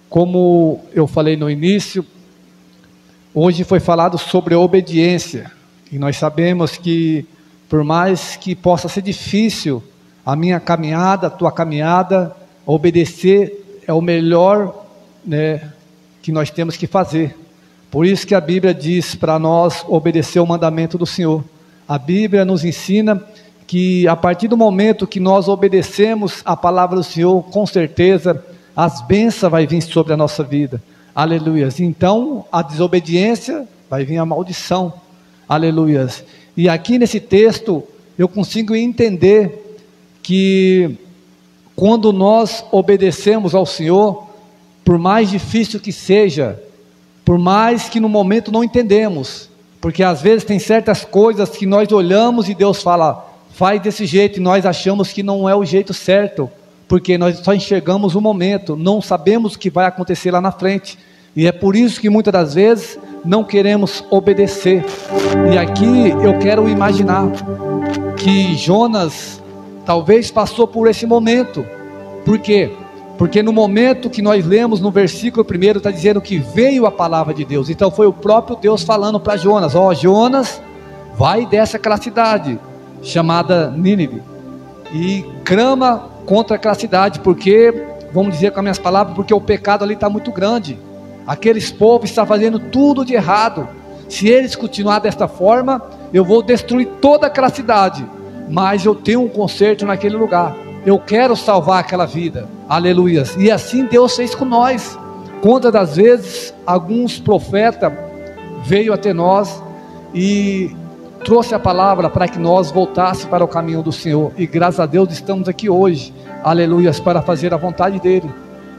Como eu falei no início, hoje foi falado sobre obediência. E nós sabemos que, por mais que possa ser difícil a minha caminhada, a tua caminhada, obedecer é o melhor, né, que nós temos que fazer. Por isso que a Bíblia diz para nós obedecer o mandamento do Senhor. A Bíblia nos ensina que a partir do momento que nós obedecemos a palavra do Senhor, com certeza as bênçãos vão vir sobre a nossa vida. Aleluias. Então a desobediência vai vir a maldição. Aleluias. E aqui nesse texto eu consigo entender que quando nós obedecemos ao Senhor, por mais difícil que seja, por mais que no momento não entendemos, porque às vezes tem certas coisas que nós olhamos e Deus fala, faz desse jeito, e nós achamos que não é o jeito certo, porque nós só enxergamos o momento, não sabemos o que vai acontecer lá na frente, e é por isso que muitas das vezes não queremos obedecer. E aqui eu quero imaginar que Jonas talvez passou por esse momento. Por quê? Porque no momento que nós lemos no versículo 1, está dizendo que veio a palavra de Deus. Então foi o próprio Deus falando para Jonas, ó, Jonas, vai dessa aquela cidade chamada Nínive e clama contra aquela cidade, porque, vamos dizer com as minhas palavras, porque o pecado ali está muito grande. Aqueles povos estão fazendo tudo de errado. Se eles continuar desta forma, eu vou destruir toda aquela cidade, mas eu tenho um conserto naquele lugar. Eu quero salvar aquela vida. Aleluias. E assim Deus fez com nós. Quantas das vezes alguns profetas veio até nós e trouxe a palavra para que nós voltássemos para o caminho do Senhor, e graças a Deus estamos aqui hoje, aleluias, para fazer a vontade dele.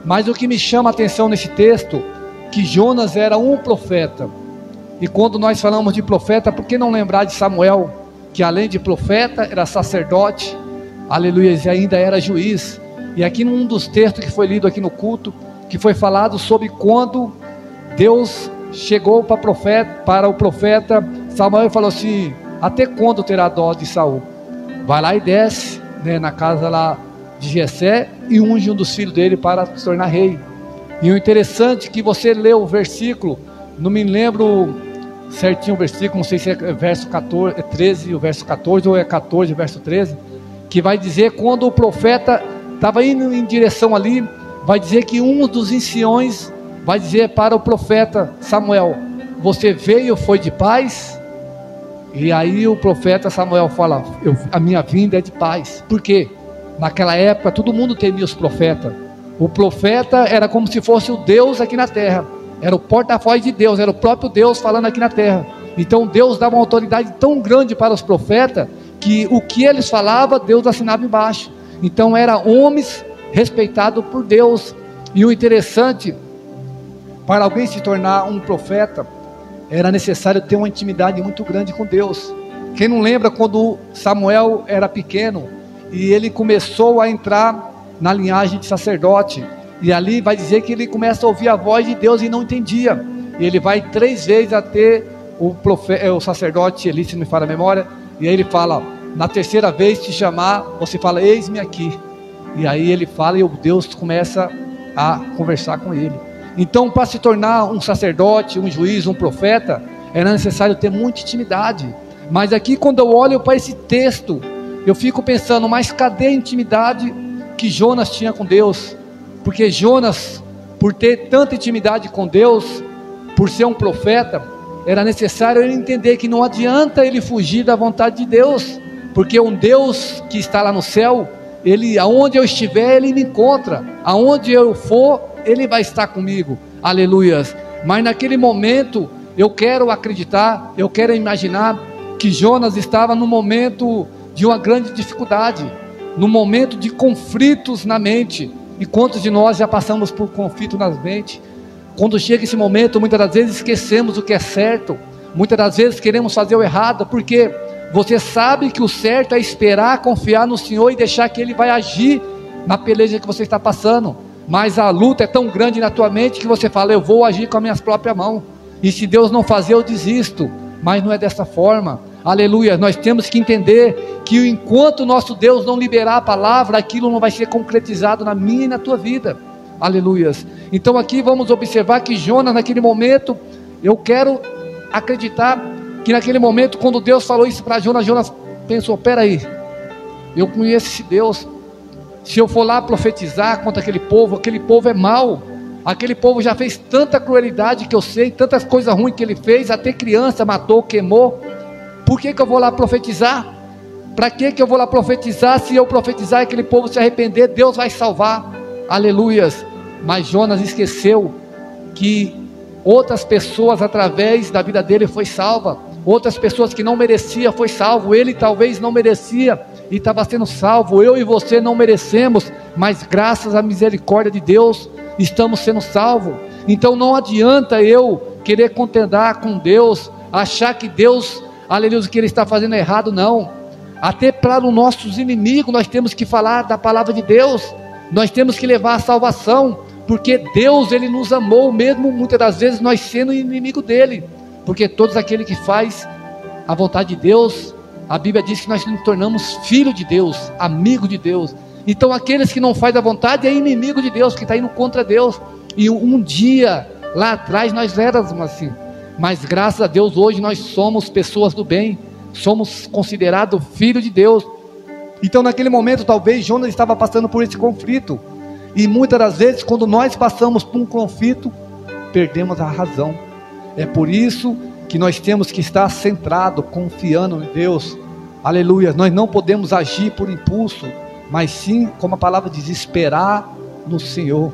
Mas o que me chama a atenção nesse texto, que Jonas era um profeta, e quando nós falamos de profeta, por que não lembrar de Samuel, que além de profeta, era sacerdote, aleluias, e ainda era juiz. E aqui num dos textos que foi lido aqui no culto, que foi falado sobre quando Deus chegou para o profeta Samuel e falou assim, até quando terá dó de Saul? Vai lá e desce, né, na casa lá de Jessé e unge um dos filhos dele para se tornar rei. E o interessante é que você lê o versículo, não me lembro certinho o versículo, não sei se é verso 14, 13, o verso 14, ou é 14, verso 13, que vai dizer, quando o profeta estava indo em direção ali, vai dizer que um dos anciões vai dizer para o profeta Samuel, você veio, foi de paz? E aí o profeta Samuel fala, a minha vinda é de paz. Por quê? Naquela época todo mundo temia os profetas. O profeta era como se fosse o Deus aqui na terra, era o porta-voz de Deus, era o próprio Deus falando aqui na terra. Então Deus dava uma autoridade tão grande para os profetas, que o que eles falavam, Deus assinava embaixo. Então eram homens respeitados por Deus. E o interessante, para alguém se tornar um profeta, era necessário ter uma intimidade muito grande com Deus. Quem não lembra quando Samuel era pequeno, e ele começou a entrar na linhagem de sacerdote, e ali vai dizer que ele começa a ouvir a voz de Deus e não entendia, e ele vai 3 vezes até o sacerdote Eli, se não me falha a memória, e aí ele fala, na 3ª vez te chamar, você fala, eis-me aqui, e aí ele fala, e o Deus começa a conversar com ele. Então, para se tornar um sacerdote, um juiz, um profeta, era necessário ter muita intimidade. Mas aqui, quando eu olho para esse texto, eu fico pensando, mas cadê a intimidade que Jonas tinha com Deus? Porque Jonas, por ter tanta intimidade com Deus, por ser um profeta, era necessário ele entender que não adianta ele fugir da vontade de Deus, porque um Deus que está lá no céu, ele, aonde eu estiver, ele me encontra, aonde eu for, ele vai estar comigo, aleluias. Mas naquele momento, eu quero acreditar, eu quero imaginar que Jonas estava num momento de uma grande dificuldade, num momento de conflitos na mente. E quantos de nós já passamos por conflito na mente? Quando chega esse momento, muitas das vezes esquecemos o que é certo, muitas das vezes queremos fazer o errado, porque você sabe que o certo é esperar, confiar no Senhor e deixar que Ele vai agir na peleja que você está passando. Mas a luta é tão grande na tua mente que você fala, eu vou agir com as minhas próprias mãos, e se Deus não fazer, eu desisto. Mas não é dessa forma. Aleluia. Nós temos que entender que enquanto o nosso Deus não liberar a palavra, aquilo não vai ser concretizado na minha e na tua vida. Aleluias. Então aqui vamos observar que Jonas, naquele momento, eu quero acreditar que naquele momento, quando Deus falou isso para Jonas, Jonas pensou: peraí, eu conheço esse Deus. Se eu for lá profetizar contra aquele povo é mau. Aquele povo já fez tanta crueldade que eu sei, tantas coisas ruins que ele fez, até criança matou, queimou. Por que eu vou lá profetizar? Para que eu vou lá profetizar? Se eu profetizar e aquele povo se arrepender, Deus vai salvar. Aleluias. Mas Jonas esqueceu que outras pessoas através da vida dele foi salva. Outras pessoas que não mereciam foi salvo. Ele talvez não merecia e estava sendo salvo. Eu e você não merecemos, mas graças à misericórdia de Deus estamos sendo salvos. Então não adianta eu querer contendar com Deus, achar que Deus, aleluia, que Ele está fazendo errado. Não. Até para os nossos inimigos nós temos que falar da palavra de Deus. Nós temos que levar a salvação, porque Deus, Ele nos amou, mesmo muitas das vezes nós sendo inimigo dEle, porque todos aqueles que faz a vontade de Deus, a Bíblia diz que nós nos tornamos filho de Deus, amigo de Deus. Então aqueles que não fazem a vontade é inimigo de Deus, que está indo contra Deus. E um dia, lá atrás nós éramos assim, mas graças a Deus hoje nós somos pessoas do bem, somos considerados filho de Deus. Então naquele momento talvez Jonas estava passando por esse conflito, e muitas das vezes quando nós passamos por um conflito, perdemos a razão. É por isso que nós temos que estar centrado, confiando em Deus. Aleluia. Nós não podemos agir por impulso, mas sim, como a palavra diz, esperar no Senhor.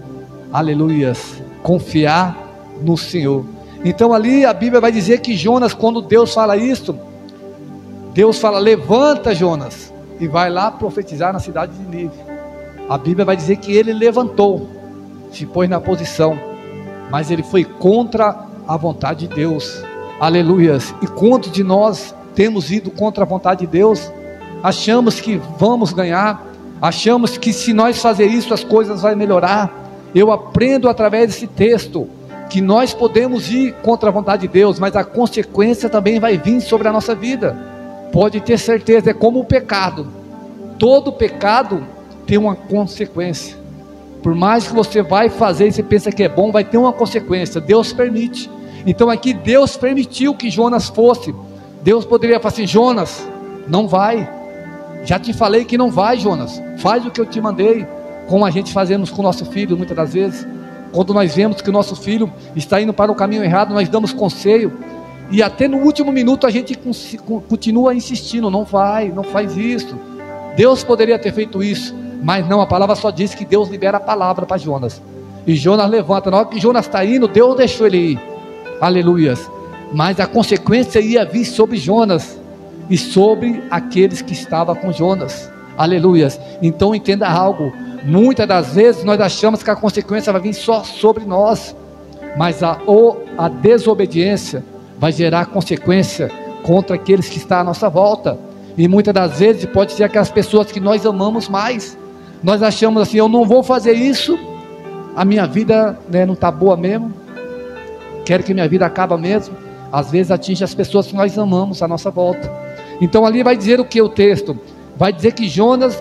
Aleluias. Confiar no Senhor. Então ali a Bíblia vai dizer que Jonas, quando Deus fala isso, Deus fala: levanta, Jonas, e vai lá profetizar na cidade de Nínive. A Bíblia vai dizer que ele levantou, se pôs na posição, mas ele foi contra a vontade de Deus. Aleluias. E quantos de nós temos ido contra a vontade de Deus? Achamos que vamos ganhar, achamos que se nós fazer isso as coisas vão melhorar. Eu aprendo através desse texto que nós podemos ir contra a vontade de Deus, mas a consequência também vai vir sobre a nossa vida. Pode ter certeza, é como o pecado. Todo pecado tem uma consequência. Por mais que você vai fazer e você pensa que é bom, vai ter uma consequência. Deus permite. Então aqui Deus permitiu que Jonas fosse. Deus poderia falar assim: Jonas, não vai. Já te falei que não vai, Jonas. Faz o que eu te mandei. Como a gente fazemos com o nosso filho muitas das vezes. Quando nós vemos que o nosso filho está indo para o caminho errado, nós damos conselho. E até no último minuto a gente continua insistindo: não vai, não faz isso. Deus poderia ter feito isso, mas não, a palavra só diz que Deus libera a palavra para Jonas. E Jonas levanta. Na hora que Jonas está indo, Deus deixou ele ir. Aleluias. Mas a consequência ia vir sobre Jonas e sobre aqueles que estavam com Jonas. Aleluias. Então entenda algo: muitas das vezes nós achamos que a consequência vai vir só sobre nós, mas a desobediência vai gerar consequência contra aqueles que estão à nossa volta. E muitas das vezes pode ser aquelas pessoas que nós amamos mais. Nós achamos assim: eu não vou fazer isso, a minha vida, não está boa mesmo, quero que minha vida acabe mesmo. Às vezes atinge as pessoas que nós amamos à nossa volta. Então ali vai dizer o que o texto? Vai dizer que Jonas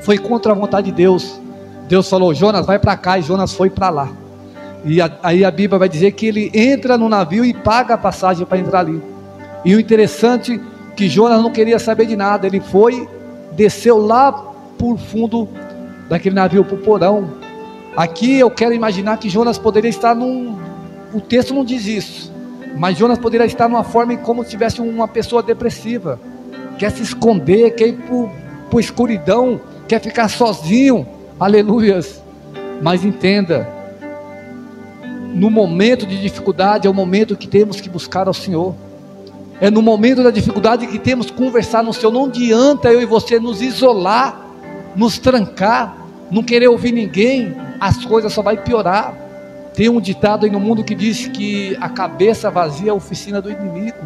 foi contra a vontade de Deus. Deus falou: Jonas, vai para cá, e Jonas foi para lá. E aí a Bíblia vai dizer que ele entra no navio e paga a passagem para entrar ali. E o interessante é que Jonas não queria saber de nada. Ele foi, desceu lá por fundo daquele navio, para o porão. Aqui eu quero imaginar que Jonas poderia estar o texto não diz isso, mas Jonas poderia estar numa forma como se tivesse uma pessoa depressiva, quer se esconder, quer ir para a escuridão, quer ficar sozinho. Aleluias. Mas entenda, no momento de dificuldade é o momento que temos que buscar ao Senhor. É no momento da dificuldade que temos que conversar no Senhor. Não adianta eu e você nos isolar, nos trancar, não querer ouvir ninguém. As coisas só vai piorar. Tem um ditado aí no mundo que diz que a cabeça vazia é a oficina do inimigo.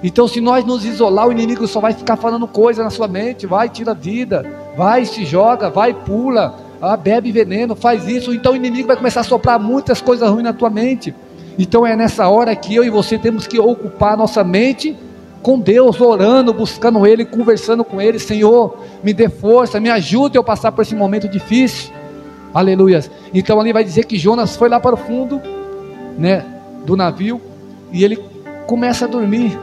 Então se nós nos isolar, o inimigo só vai ficar falando coisa na sua mente. Vai, tira a vida, vai, se joga, vai, pula, bebe veneno, faz isso. Então o inimigo vai começar a soprar muitas coisas ruins na tua mente. Então é nessa hora que eu e você temos que ocupar a nossa mente com Deus, orando, buscando Ele, conversando com Ele. Senhor, me dê força, me ajude eu passar por esse momento difícil. Aleluia. Então ali vai dizer que Jonas foi lá para o fundo, né, do navio, e ele começa a dormir.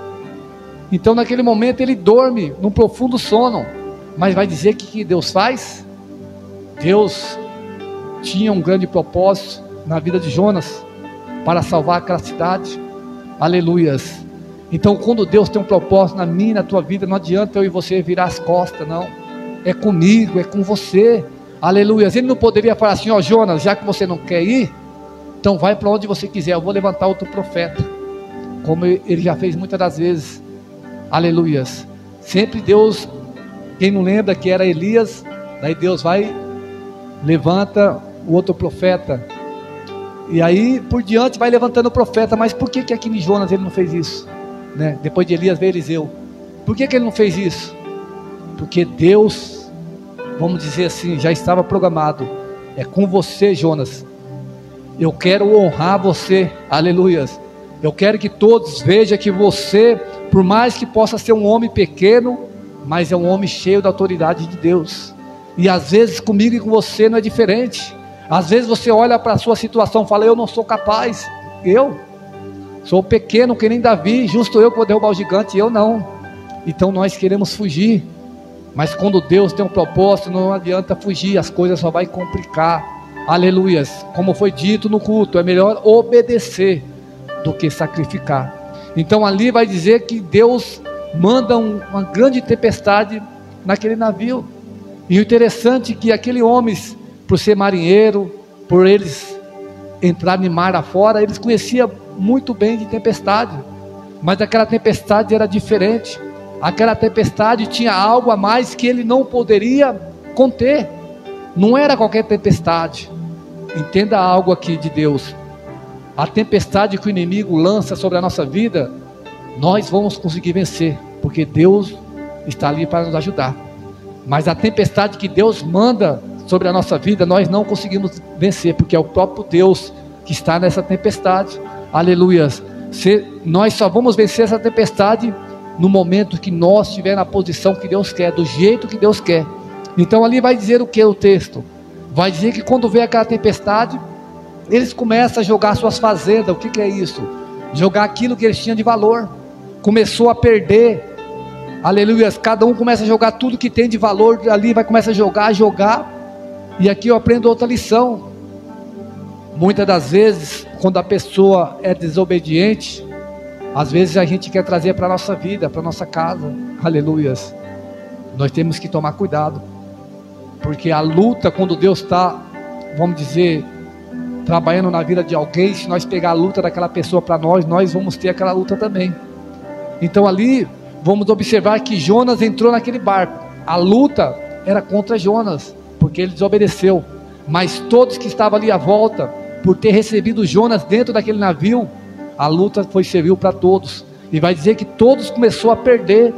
Então naquele momento ele dorme num profundo sono. Mas vai dizer que Deus faz? Deus tinha um grande propósito na vida de Jonas, para salvar aquela cidade. Aleluias. Então quando Deus tem um propósito na minha e na tua vida, não adianta eu e você virar as costas, não. É comigo, é com você. Aleluias. Ele não poderia falar assim: ó Jonas, já que você não quer ir, então vai para onde você quiser, eu vou levantar outro profeta, como ele já fez muitas das vezes. Aleluias. Sempre Deus, quem não lembra que era Elias, daí Deus vai, levanta o outro profeta, e aí por diante vai levantando o profeta. Mas por que aqui em Jonas ele não fez isso, né? Depois de Elias veio Eliseu. Por que ele não fez isso? Porque Deus, vamos dizer assim, já estava programado. É com você, Jonas. Eu quero honrar você. Aleluias. Eu quero que todos vejam que você, por mais que possa ser um homem pequeno, mas é um homem cheio da autoridade de Deus. E às vezes comigo e com você não é diferente. Às vezes você olha para a sua situação e fala: eu não sou capaz. Eu sou pequeno que nem Davi, justo eu que vou derrubar o gigante, eu não. Então nós queremos fugir. Mas quando Deus tem um propósito, não adianta fugir, as coisas só vai complicar. Aleluias. Como foi dito no culto, é melhor obedecer do que sacrificar. Então ali vai dizer que Deus manda uma grande tempestade naquele navio. E o interessante é que aquele homem, por ser marinheiro, por eles entrarem mar afora, eles conheciam muito bem de tempestade. Mas aquela tempestade era diferente. Aquela tempestade tinha algo a mais que ele não poderia conter. Não era qualquer tempestade. Entenda algo aqui de Deus. A tempestade que o inimigo lança sobre a nossa vida, nós vamos conseguir vencer, porque Deus está ali para nos ajudar. Mas a tempestade que Deus manda sobre a nossa vida, nós não conseguimos vencer, porque é o próprio Deus que está nessa tempestade. Aleluias. Nós só vamos vencer essa tempestade no momento que nós estivermos na posição que Deus quer, do jeito que Deus quer. Então ali vai dizer o que o texto? Vai dizer que quando vem aquela tempestade, eles começam a jogar suas fazendas. O que é isso? Jogar aquilo que eles tinham de valor. Começou a perder. Aleluia. Cada um começa a jogar tudo que tem de valor ali, vai começar a jogar. E aqui eu aprendo outra lição. Muitas das vezes, quando a pessoa é desobediente, às vezes a gente quer trazer para a nossa vida, para a nossa casa. Aleluias. Nós temos que tomar cuidado, porque a luta, quando Deus está, vamos dizer, trabalhando na vida de alguém, se nós pegar a luta daquela pessoa para nós, nós vamos ter aquela luta também. Então ali, vamos observar que Jonas entrou naquele barco. A luta era contra Jonas, porque ele desobedeceu. Mas todos que estavam ali à volta, por ter recebido Jonas dentro daquele navio, a luta serviu para todos. E vai dizer que todos começaram a perder.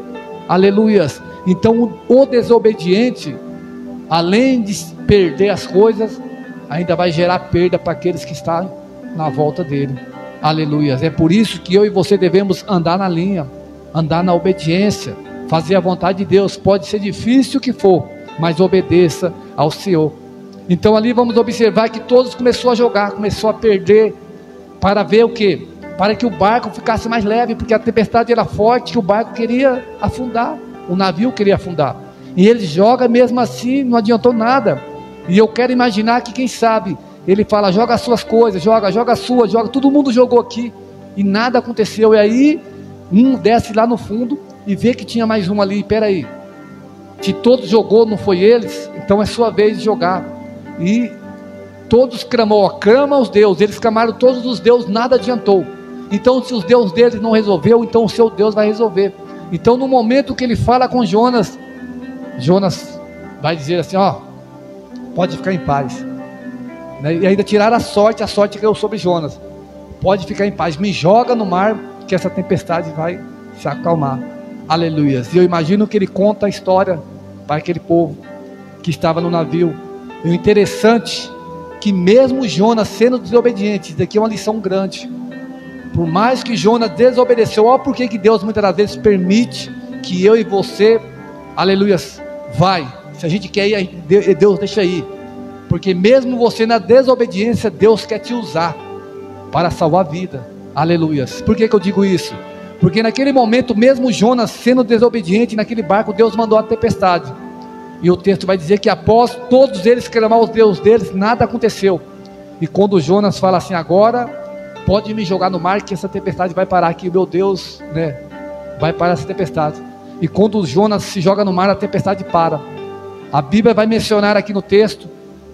Aleluias. Então o desobediente, além de perder as coisas, ainda vai gerar perda para aqueles que estão na volta dele. Aleluias. É por isso que eu e você devemos andar na linha, andar na obediência, fazer a vontade de Deus. Pode ser difícil que for, mas obedeça ao Senhor. Então ali vamos observar que todos começaram a jogar, começou a perder, para ver o que? Para que o barco ficasse mais leve, porque a tempestade era forte, que o barco queria afundar, o navio queria afundar. E ele joga, mesmo assim não adiantou nada. E eu quero imaginar que, quem sabe, ele fala: joga as suas coisas, joga a sua, joga. Todo mundo jogou aqui e nada aconteceu. E aí um desce lá no fundo e vê que tinha mais um ali. Espera aí, se todos jogou, não foi eles, então é sua vez de jogar. E todos clamou, clama aos deuses. Eles clamaram todos os deuses, nada adiantou. Então se os deuses deles não resolveu, então o seu Deus vai resolver. Então no momento que ele fala com Jonas, Jonas vai dizer assim: ó, pode ficar em paz. E ainda tiraram a sorte caiu sobre Jonas. Pode ficar em paz, me joga no mar, que essa tempestade vai se acalmar. Aleluia. E eu imagino que ele conta a história para aquele povo que estava no navio. E o interessante, que mesmo Jonas sendo desobediente, isso aqui é uma lição grande. Por mais que Jonas desobedeceu, olha por que Deus muitas das vezes permite que eu e você, aleluia, vai. Se a gente quer ir, Deus deixa ir. Porque mesmo você na desobediência, Deus quer te usar para salvar a vida. Aleluia. Por que eu digo isso? Porque naquele momento, mesmo Jonas sendo desobediente, naquele barco, Deus mandou a tempestade. E o texto vai dizer que após todos eles clamar aos Deus deles, nada aconteceu. E quando Jonas fala assim, agora pode me jogar no mar que essa tempestade vai parar aqui, meu Deus, né? Vai parar essa tempestade. E quando Jonas se joga no mar, a tempestade para. A Bíblia vai mencionar aqui no texto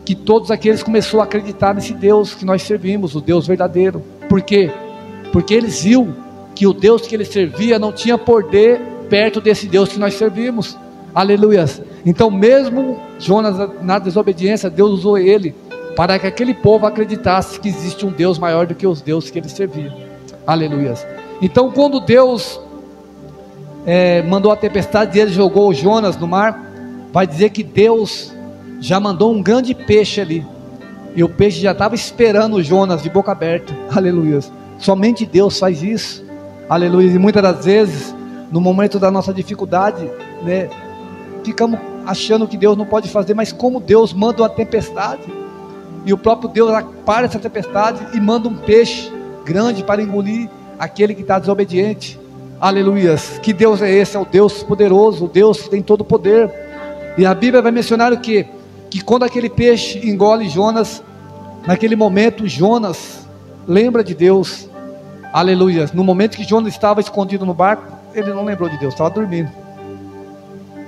que todos aqueles começaram a acreditar nesse Deus que nós servimos, o Deus verdadeiro. Por quê? Porque eles viram que o Deus que eles serviam não tinha poder perto desse Deus que nós servimos. Aleluia. Então mesmo Jonas na desobediência, Deus usou ele para que aquele povo acreditasse que existe um Deus maior do que os deuses que eles serviam. Aleluia. Então quando Deus mandou a tempestade e ele jogou Jonas no mar, vai dizer que Deus já mandou um grande peixe ali, e o peixe já estava esperando Jonas de boca aberta. Aleluia. Somente Deus faz isso. Aleluia. E muitas das vezes, no momento da nossa dificuldade, né, ficamos achando que Deus não pode fazer, mas como Deus manda uma tempestade, e o próprio Deus para essa tempestade e manda um peixe grande para engolir aquele que está desobediente. Aleluia. Que Deus é esse? É o Deus poderoso, o Deus que tem todo o poder. E a Bíblia vai mencionar o quê? Que quando aquele peixe engole Jonas, naquele momento Jonas lembra de Deus. Aleluia. No momento que Jonas estava escondido no barco, ele não lembrou de Deus, estava dormindo.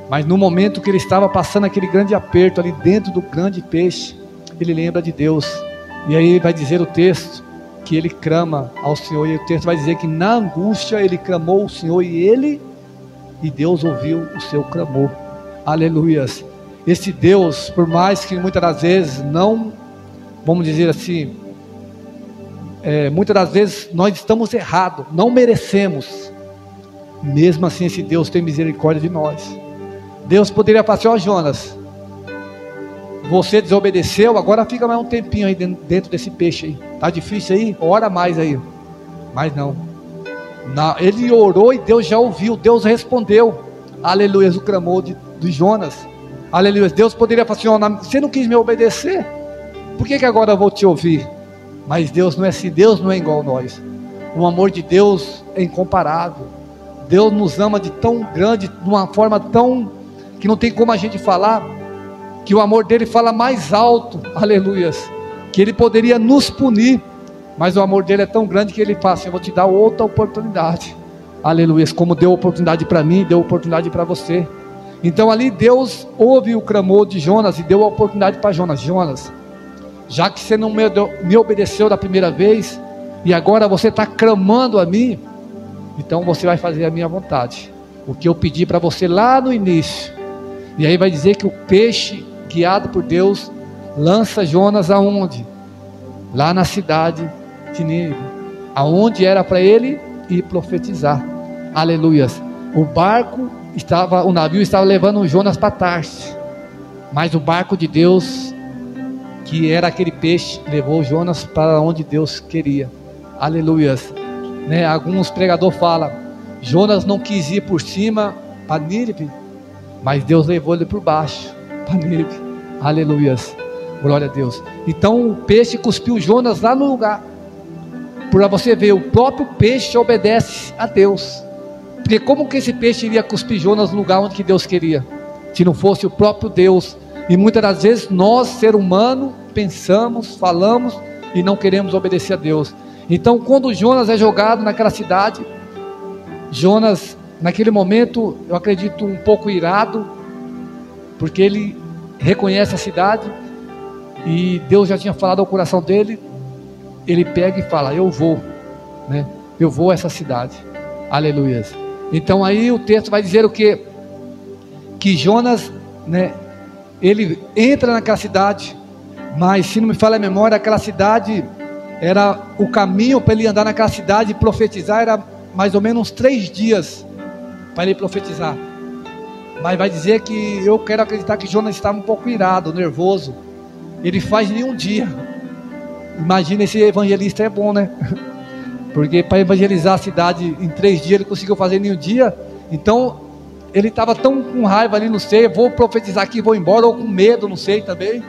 Mas no momento que ele estava passando aquele grande aperto ali dentro do grande peixe, ele lembra de Deus. E aí vai dizer o texto que ele clama ao Senhor, e o texto vai dizer que na angústia ele clamou ao Senhor, e Deus ouviu o seu clamor. Aleluia. Esse Deus, por mais que muitas das vezes não, vamos dizer assim, muitas das vezes nós estamos errados, não merecemos, mesmo assim esse Deus tem misericórdia de nós. Deus poderia falar assim, ó Jonas, você desobedeceu, agora fica mais um tempinho aí dentro desse peixe aí, tá difícil aí, ora mais aí. Mas não, ele orou e Deus já ouviu, Deus respondeu. Aleluia, o clamor de Jonas. Aleluia. Deus poderia falar assim, ó, você não quis me obedecer, por que agora eu vou te ouvir? Mas Deus não é assim, Deus não é igual a nós. O amor de Deus é incomparável. Deus nos ama de tão grande, de uma forma tão, que não tem como a gente falar, que o amor dele fala mais alto, aleluia, que ele poderia nos punir, mas o amor dele é tão grande que ele fala assim, eu vou te dar outra oportunidade. Aleluia, como deu oportunidade para mim, deu oportunidade para você. Então ali Deus ouve o clamor de Jonas e deu a oportunidade para Jonas. Jonas, já que você não me obedeceu da primeira vez, e agora você está clamando a mim, então você vai fazer a minha vontade, o que eu pedi para você lá no início. E aí vai dizer que o peixe, guiado por Deus, lança Jonas aonde? Lá na cidade de Nínive, aonde era para ele ir profetizar. Aleluia. O navio estava levando Jonas para Tarsis, mas o barco de Deus, que era aquele peixe, levou Jonas para onde Deus queria. Aleluia. Né? Alguns pregadores falam, Jonas não quis ir por cima para Nínive, mas Deus levou ele por baixo para Nínive. Aleluia. Glória a Deus. Então o peixe cuspiu Jonas lá no lugar. Para você ver, o próprio peixe obedece a Deus. Porque como que esse peixe iria cuspir Jonas no lugar onde que Deus queria, se não fosse o próprio Deus? E muitas das vezes nós, ser humano, pensamos, falamos e não queremos obedecer a Deus. Então quando Jonas é jogado naquela cidade, Jonas naquele momento, eu acredito um pouco irado, porque ele reconhece a cidade, e Deus já tinha falado ao coração dele. Ele pega e fala, eu vou, né? Eu vou a essa cidade. Aleluia. Então aí o texto vai dizer o quê? Que Jonas, né, ele entra naquela cidade, mas se não me falha a memória, aquela cidade era o caminho para ele andar naquela cidade e profetizar, era mais ou menos uns 3 dias para ele profetizar. Mas vai dizer que eu quero acreditar que Jonas estava um pouco irado, nervoso. Ele faz em um dia. Imagina, esse evangelista é bom, né? porque para evangelizar a cidade em 3 dias, ele conseguiu fazer em um dia. Então, ele estava tão com raiva ali, não sei, vou profetizar aqui, vou embora, ou com medo, não sei também.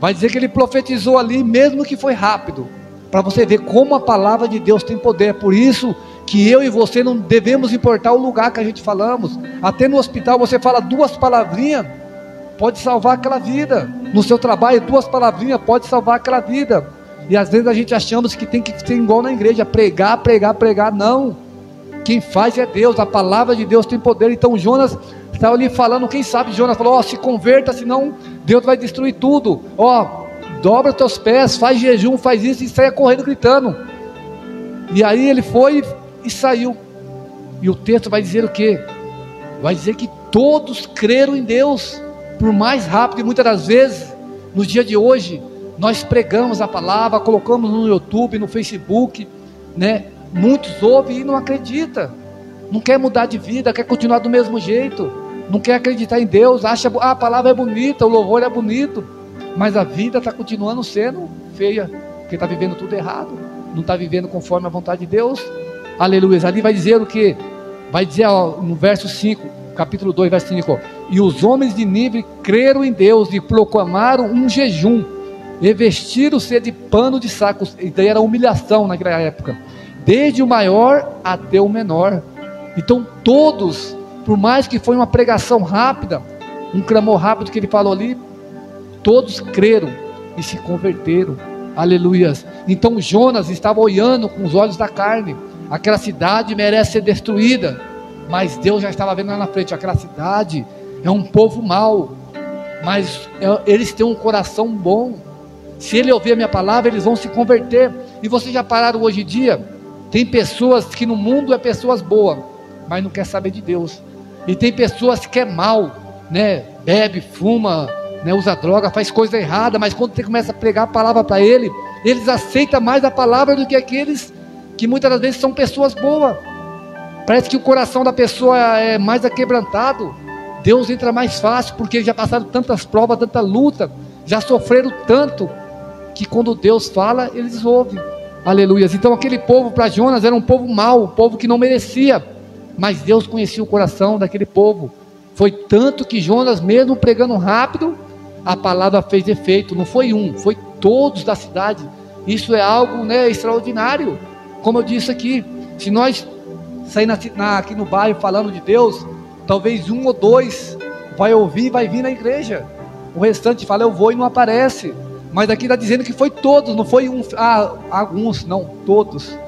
Vai dizer que ele profetizou ali, mesmo que foi rápido, para você ver como a palavra de Deus tem poder. Por isso que eu e você não devemos importar o lugar que a gente falamos. Até no hospital você fala 2 palavrinhas, pode salvar aquela vida. No seu trabalho, 2 palavrinhas pode salvar aquela vida. E às vezes a gente achamos que tem que ser igual na igreja, pregar, pregar, pregar. Não, quem faz é Deus, a palavra de Deus tem poder. Então Jonas estava ali falando, quem sabe Jonas falou, se converta, senão Deus vai destruir tudo. Dobra teus pés, faz jejum, faz isso, e saia correndo gritando. E aí ele foi e saiu. E o texto vai dizer o quê? Vai dizer que todos creram em Deus, por mais rápido. E muitas das vezes, no dia de hoje, nós pregamos a palavra, colocamos no YouTube, no Facebook, né? Muitos ouvem e não acreditam, não quer mudar de vida, quer continuar do mesmo jeito, não quer acreditar em Deus, acha a palavra é bonita, o louvor é bonito, mas a vida está continuando sendo feia, porque está vivendo tudo errado, não está vivendo conforme a vontade de Deus. Aleluia. Ali vai dizer o que? Vai dizer no verso 5, capítulo 2, verso 5, e os homens de Nínive creram em Deus e proclamaram um jejum, e vestiram-se de pano de saco. E daí era humilhação naquela época, desde o maior até o menor. Então todos, por mais que foi uma pregação rápida, um clamor rápido que ele falou ali, todos creram e se converteram. Aleluias. Então Jonas estava olhando com os olhos da carne, aquela cidade merece ser destruída, mas Deus já estava vendo lá na frente, aquela cidade é um povo mau, mas eles têm um coração bom, se ele ouvir a minha palavra, eles vão se converter. E vocês já pararam hoje em dia? Tem pessoas que no mundo é pessoas boas, mas não quer saber de Deus. E tem pessoas que é mal, né? Bebe, fuma, né? Usa droga, faz coisa errada, mas quando você começa a pregar a palavra para ele, eles aceitam mais a palavra do que aqueles que muitas das vezes são pessoas boas. Parece que o coração da pessoa é mais aquebrantado, Deus entra mais fácil, porque eles já passaram tantas provas, tanta luta, já sofreram tanto, que quando Deus fala, eles ouvem. Aleluia. Então aquele povo para Jonas era um povo mau, um povo que não merecia, mas Deus conhecia o coração daquele povo. Foi tanto que Jonas, mesmo pregando rápido, a palavra fez efeito. Não foi um, foi todos da cidade. Isso é algo, né, extraordinário. Como eu disse aqui, se nós sair aqui no bairro falando de Deus, talvez 1 ou 2 vai ouvir e vai vir na igreja. O restante fala, eu vou, e não aparece. Mas aqui está dizendo que foi todos, não foi alguns, não, todos.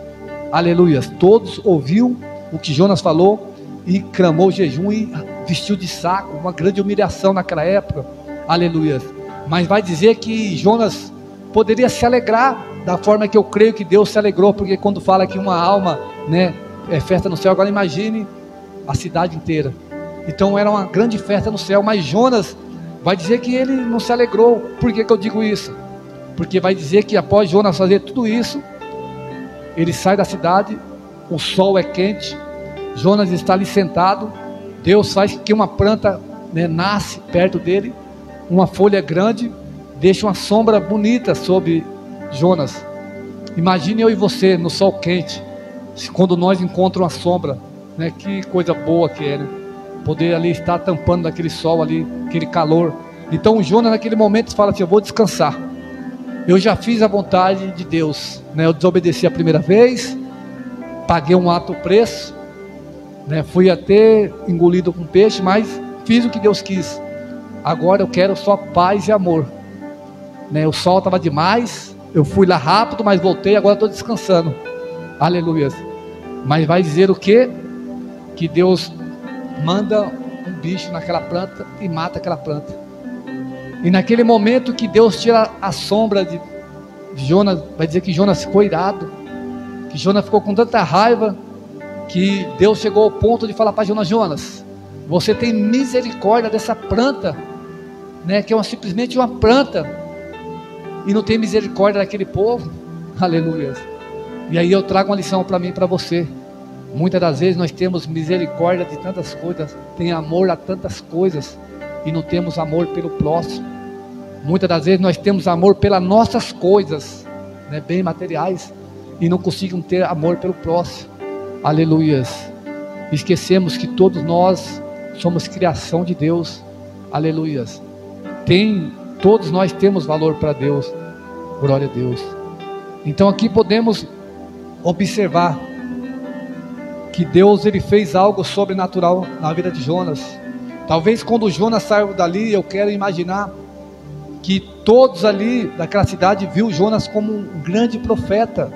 Aleluia. Todos ouviu o que Jonas falou e clamou jejum e vestiu de saco, uma grande humilhação naquela época. Aleluia. Mas vai dizer que Jonas poderia se alegrar da forma que eu creio que Deus se alegrou, porque quando fala que uma alma, né, é festa no céu, agora imagine a cidade inteira. Então era uma grande festa no céu, mas Jonas vai dizer que ele não se alegrou. Por que eu digo isso? Porque vai dizer que após Jonas fazer tudo isso, ele sai da cidade, o sol é quente, Jonas está ali sentado, Deus faz que uma planta, né, nasce perto dele, uma folha grande, deixa uma sombra bonita sobre Jonas. Imagine eu e você no sol quente, quando nós encontramos uma sombra, né, que coisa boa que é, né? Poder ali estar tampando daquele sol ali, aquele calor. Então Jonas naquele momento fala assim, eu vou descansar, eu já fiz a vontade de Deus, né? Eu desobedeci a primeira vez, paguei um alto preço, né? Fui até engolido com peixe, mas fiz o que Deus quis. Agora eu quero só paz e amor, né? O sol estava demais, eu fui lá rápido, mas voltei, agora estou descansando. Aleluia. Mas vai dizer o quê? Que Deus manda um bicho naquela planta e mata aquela planta. E naquele momento que Deus tira a sombra de Jonas, vai dizer que Jonas ficou irado, que Jonas ficou com tanta raiva, que Deus chegou ao ponto de falar para Jonas, Jonas, você tem misericórdia dessa planta, né, que é simplesmente uma planta, e não tem misericórdia daquele povo. Aleluia. E aí eu trago uma lição para mim e para você. Muitas das vezes nós temos misericórdia de tantas coisas, tem amor a tantas coisas, e não temos amor pelo próximo. Muitas das vezes nós temos amor pelas nossas coisas, né, bem materiais, e não conseguimos ter amor pelo próximo. Aleluias. Esquecemos que todos nós somos criação de Deus. Aleluias. Todos nós temos valor para Deus. Glória a Deus. Então aqui podemos observar que Deus, ele fez algo sobrenatural na vida de Jonas. Talvez quando Jonas saiu dali, eu quero imaginar que todos ali daquela cidade viu Jonas como um grande profeta,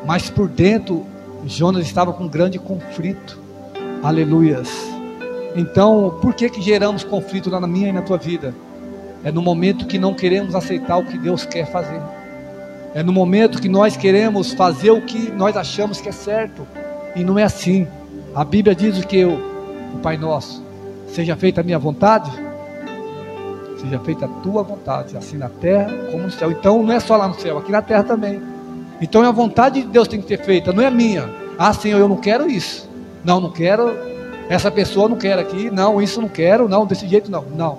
mas por dentro Jonas estava com um grande conflito. Aleluias. Então, por que geramos conflito na minha e na tua vida? É no momento que não queremos aceitar o que Deus quer fazer. É no momento que nós queremos fazer o que nós achamos que é certo, e não é assim. A Bíblia diz o que? O Pai Nosso: seja feita a minha vontade, seja feita a tua vontade, assim na terra como no céu. Então não é só lá no céu, aqui na terra também. Então é a vontade de Deus que tem que ser feita, não é a minha. Ah, Senhor, eu não quero isso. Não quero. Essa pessoa não quer aqui. Não, isso não quero. Não, desse jeito não. Não.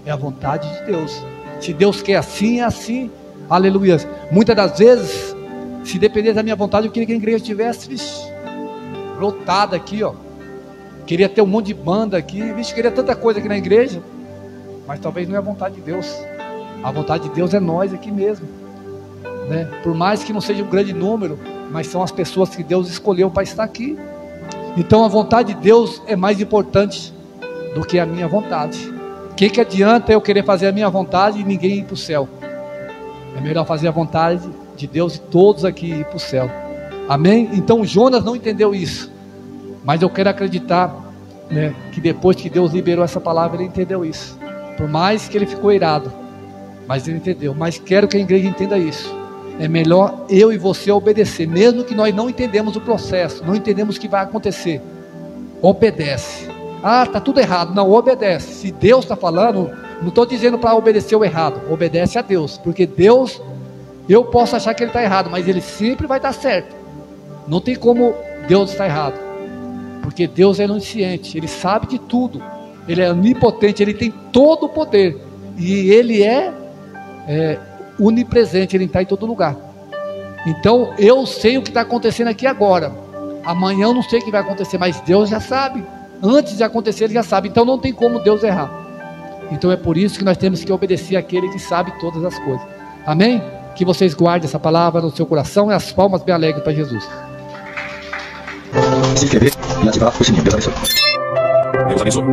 É a vontade de Deus. Se Deus quer assim, é assim. Aleluia. Muitas das vezes, se dependesse da minha vontade, eu queria que a igreja estivesse lotada aqui, ó. Queria ter um monte de banda aqui. Queria tanta coisa aqui na igreja. Mas talvez não é a vontade de Deus. A vontade de Deus é nós aqui mesmo, né? Por mais que não seja um grande número, mas são as pessoas que Deus escolheu para estar aqui. Então a vontade de Deus é mais importante do que a minha vontade. O que adianta eu querer fazer a minha vontade e ninguém ir para o céu? É melhor fazer a vontade de Deus e todos aqui ir para o céu. Amém? Então Jonas não entendeu isso, mas eu quero acreditar, né, que depois que Deus liberou essa palavra, ele entendeu isso. Por mais que ele ficou irado, mas ele entendeu. Mas quero que a igreja entenda isso. É melhor eu e você obedecer, mesmo que nós não entendemos o processo, não entendemos o que vai acontecer. Obedece. Ah, está tudo errado. Não, obedece. Se Deus está falando, não estou dizendo para obedecer o errado. Obedece a Deus, porque Deus, eu posso achar que ele está errado, mas ele sempre vai estar certo. Não tem como Deus estar errado, porque Deus é onisciente, ele sabe de tudo, ele é onipotente, ele tem todo o poder, e ele é onipresente, ele está em todo lugar. Então eu sei o que está acontecendo aqui agora, amanhã eu não sei o que vai acontecer, mas Deus já sabe, antes de acontecer ele já sabe, então não tem como Deus errar. Então é por isso que nós temos que obedecer àquele que sabe todas as coisas. Amém? Que vocês guardem essa palavra no seu coração e as palmas bem alegres para Jesus. Se inscrever e ativar o sininho. Deus abençoe. Deus abençoe.